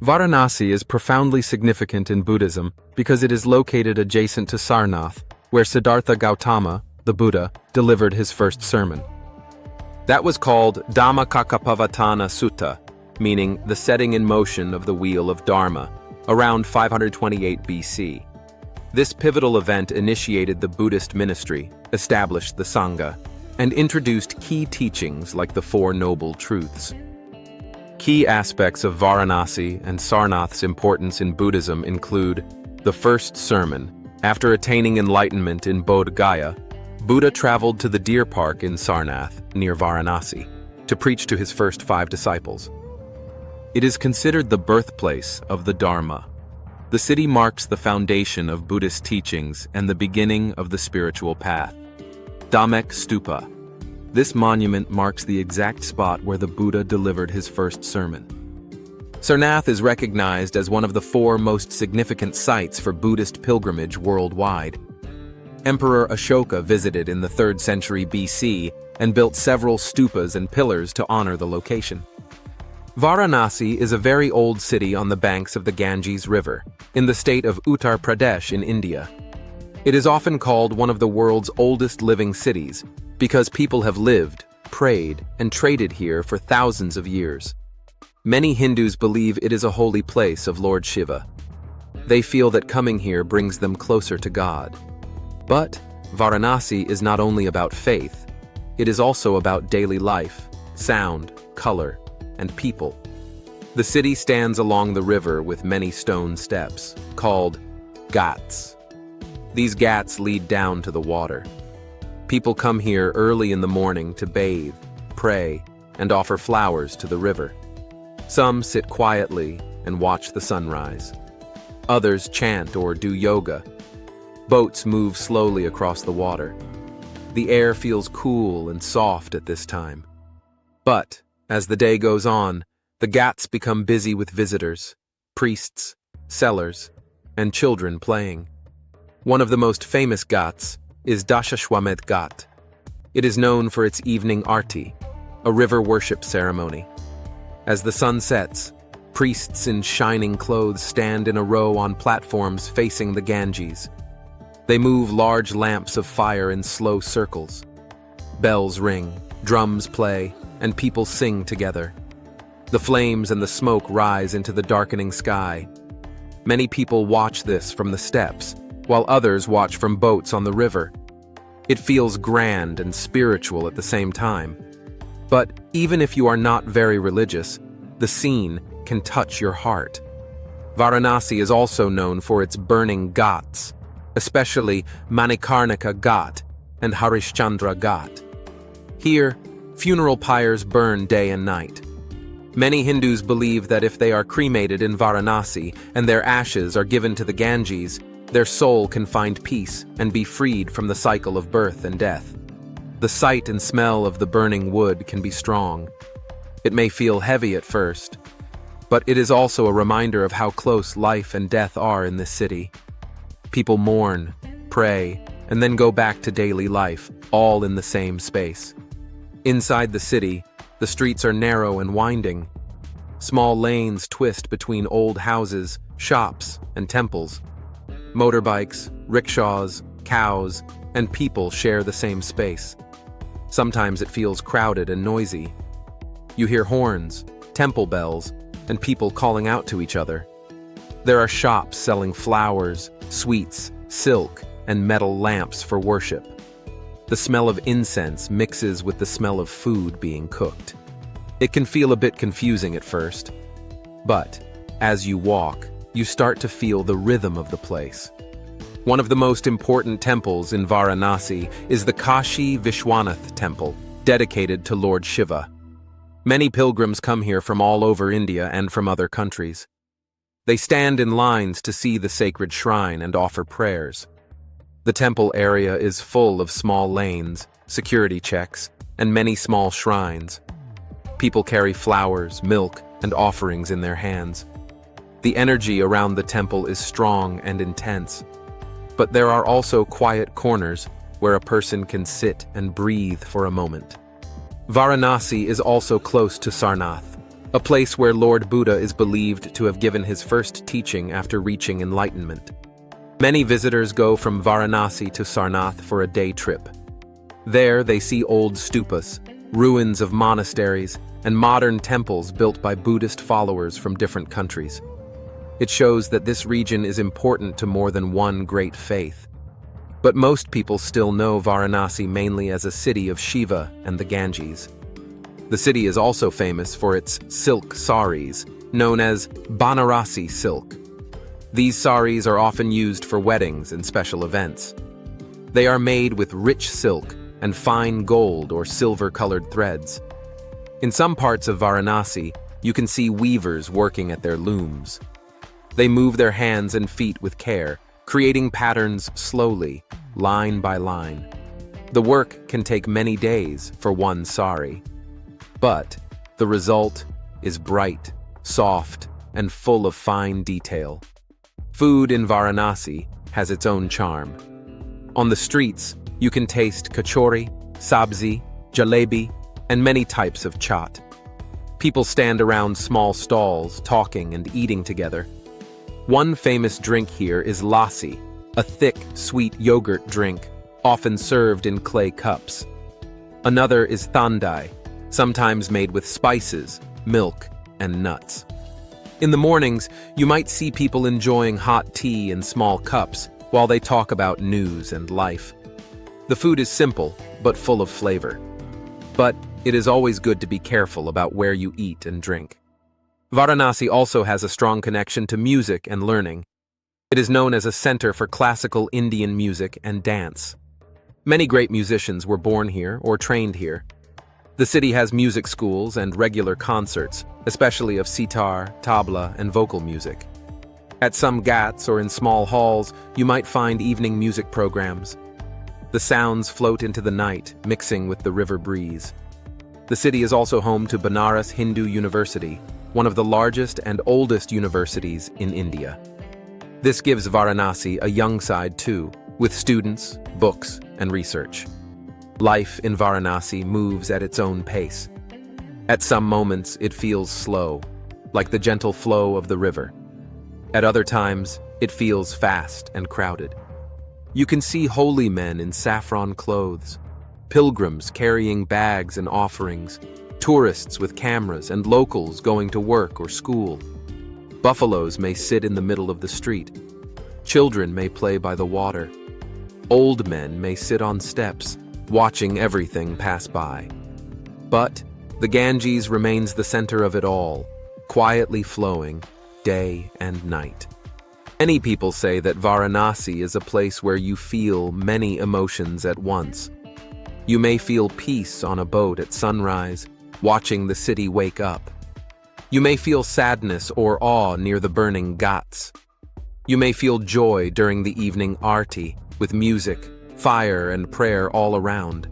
Varanasi is profoundly significant in Buddhism because it is located adjacent to Sarnath, where Siddhartha Gautama, the Buddha, delivered his first sermon. That was called Dhammacakkappavattana Sutta, meaning the setting in motion of the wheel of Dharma, around 528 BC. This pivotal event initiated the Buddhist ministry, established the Sangha, and introduced key teachings like the Four Noble Truths. Key aspects of Varanasi and Sarnath's importance in Buddhism include the first sermon. After attaining enlightenment in Bodh Gaya, Buddha traveled to the deer park in Sarnath, near Varanasi, to preach to his first 5 disciples. It is considered the birthplace of the Dharma. The city marks the foundation of Buddhist teachings and the beginning of the spiritual path. Dhammek Stupa. This monument marks the exact spot where the Buddha delivered his first sermon. Sarnath is recognized as one of the 4 most significant sites for Buddhist pilgrimage worldwide. Emperor Ashoka visited in the 3rd century BC and built several stupas and pillars to honor the location. Varanasi is a very old city on the banks of the Ganges River, in the state of Uttar Pradesh in India. It is often called one of the world's oldest living cities because people have lived, prayed, and traded here for thousands of years. Many Hindus believe it is a holy place of Lord Shiva. They feel that coming here brings them closer to God. But Varanasi is not only about faith, it is also about daily life, sound, color, and people. The city stands along the river with many stone steps, called ghats. These ghats lead down to the water. People come here early in the morning to bathe, pray, and offer flowers to the river. Some sit quietly and watch the sunrise. Others chant or do yoga. Boats move slowly across the water. The air feels cool and soft at this time. But, as the day goes on, the ghats become busy with visitors, priests, sellers, and children playing. One of the most famous ghats is Dashashwamedh Ghat. It is known for its evening arti, a river worship ceremony. As the sun sets, priests in shining clothes stand in a row on platforms facing the Ganges. They move large lamps of fire in slow circles. Bells ring, drums play, and people sing together. The flames and the smoke rise into the darkening sky. Many people watch this from the steps, while others watch from boats on the river. It feels grand and spiritual at the same time. But even if you are not very religious, the scene can touch your heart. Varanasi is also known for its burning ghats, especially Manikarnika Ghat and Harishchandra Ghat. Here, funeral pyres burn day and night. Many Hindus believe that if they are cremated in Varanasi and their ashes are given to the Ganges, their soul can find peace and be freed from the cycle of birth and death. The sight and smell of the burning wood can be strong. It may feel heavy at first, but it is also a reminder of how close life and death are in this city. People mourn, pray, and then go back to daily life, all in the same space. Inside the city, the streets are narrow and winding. Small lanes twist between old houses, shops, and temples. Motorbikes, rickshaws, cows, and people share the same space. Sometimes it feels crowded and noisy. You hear horns, temple bells, and people calling out to each other. There are shops selling flowers, sweets, silk, and metal lamps for worship. The smell of incense mixes with the smell of food being cooked. It can feel a bit confusing at first, but as you walk, you start to feel the rhythm of the place. One of the most important temples in Varanasi is the Kashi Vishwanath temple, dedicated to Lord Shiva. Many pilgrims come here from all over India and from other countries. They stand in lines to see the sacred shrine and offer prayers. The temple area is full of small lanes, security checks, and many small shrines. People carry flowers, milk, and offerings in their hands. The energy around the temple is strong and intense, but there are also quiet corners where a person can sit and breathe for a moment. Varanasi is also close to Sarnath, a place where Lord Buddha is believed to have given his first teaching after reaching enlightenment. Many visitors go from Varanasi to Sarnath for a day trip. There they see old stupas, ruins of monasteries, and modern temples built by Buddhist followers from different countries. It shows that this region is important to more than one great faith. But most people still know Varanasi mainly as a city of Shiva and the Ganges. The city is also famous for its silk saris, known as Banarasi silk. These saris are often used for weddings and special events. They are made with rich silk and fine gold or silver-colored threads. In some parts of Varanasi, you can see weavers working at their looms. They move their hands and feet with care, creating patterns slowly, line by line. The work can take many days for one sari. But the result is bright, soft, and full of fine detail. Food in Varanasi has its own charm. On the streets, you can taste kachori, sabzi, jalebi, and many types of chaat. People stand around small stalls, talking and eating together. One famous drink here is lassi, a thick, sweet yogurt drink, often served in clay cups. Another is thandai, sometimes made with spices, milk, and nuts. In the mornings, you might see people enjoying hot tea in small cups while they talk about news and life. The food is simple, but full of flavor. But it is always good to be careful about where you eat and drink. Varanasi also has a strong connection to music and learning. It is known as a center for classical Indian music and dance. Many great musicians were born here or trained here. The city has music schools and regular concerts, especially of sitar, tabla, and vocal music. At some ghats or in small halls, you might find evening music programs. The sounds float into the night, mixing with the river breeze. The city is also home to Banaras Hindu University, one of the largest and oldest universities in India. This gives Varanasi a young side too, with students, books, and research. Life in Varanasi moves at its own pace. At some moments, it feels slow, like the gentle flow of the river. At other times, it feels fast and crowded. You can see holy men in saffron clothes, pilgrims carrying bags and offerings, tourists with cameras, and locals going to work or school. Buffaloes may sit in the middle of the street. Children may play by the water. Old men may sit on steps, watching everything pass by. But the Ganges remains the center of it all, quietly flowing, day and night. Many people say that Varanasi is a place where you feel many emotions at once. You may feel peace on a boat at sunrise, watching the city wake up. You may feel sadness or awe near the burning ghats. You may feel joy during the evening aarti, with music, fire, and prayer all around.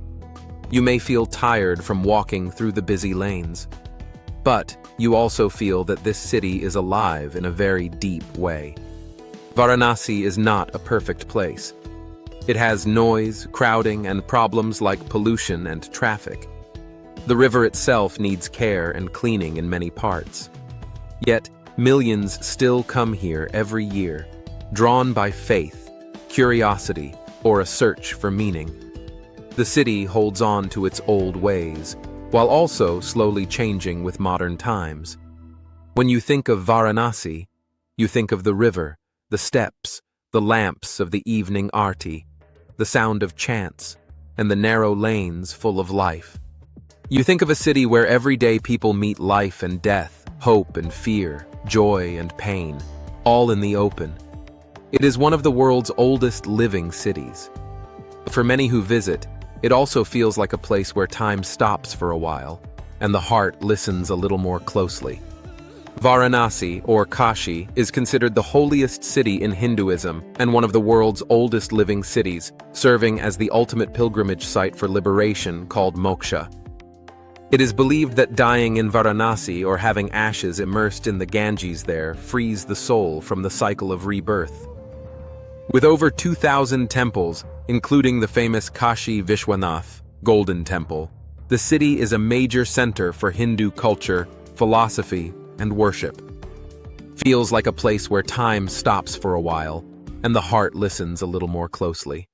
You may feel tired from walking through the busy lanes. But you also feel that this city is alive in a very deep way. Varanasi is not a perfect place. It has noise, crowding, and problems like pollution and traffic. The river itself needs care and cleaning in many parts. Yet, millions still come here every year, drawn by faith, curiosity, or a search for meaning. The city holds on to its old ways, while also slowly changing with modern times. When you think of Varanasi, you think of the river, the steps, the lamps of the evening aarti, the sound of chants, and the narrow lanes full of life. You think of a city where everyday people meet life and death, hope and fear, joy and pain, all in the open. It is one of the world's oldest living cities. For many who visit, it also feels like a place where time stops for a while, and the heart listens a little more closely. Varanasi, or Kashi, is considered the holiest city in Hinduism and one of the world's oldest living cities, serving as the ultimate pilgrimage site for liberation called moksha. It is believed that dying in Varanasi or having ashes immersed in the Ganges there frees the soul from the cycle of rebirth. With over 2,000 temples, including the famous Kashi Vishwanath Golden Temple, the city is a major center for Hindu culture, philosophy, and worship. Feels like a place where time stops for a while, and the heart listens a little more closely.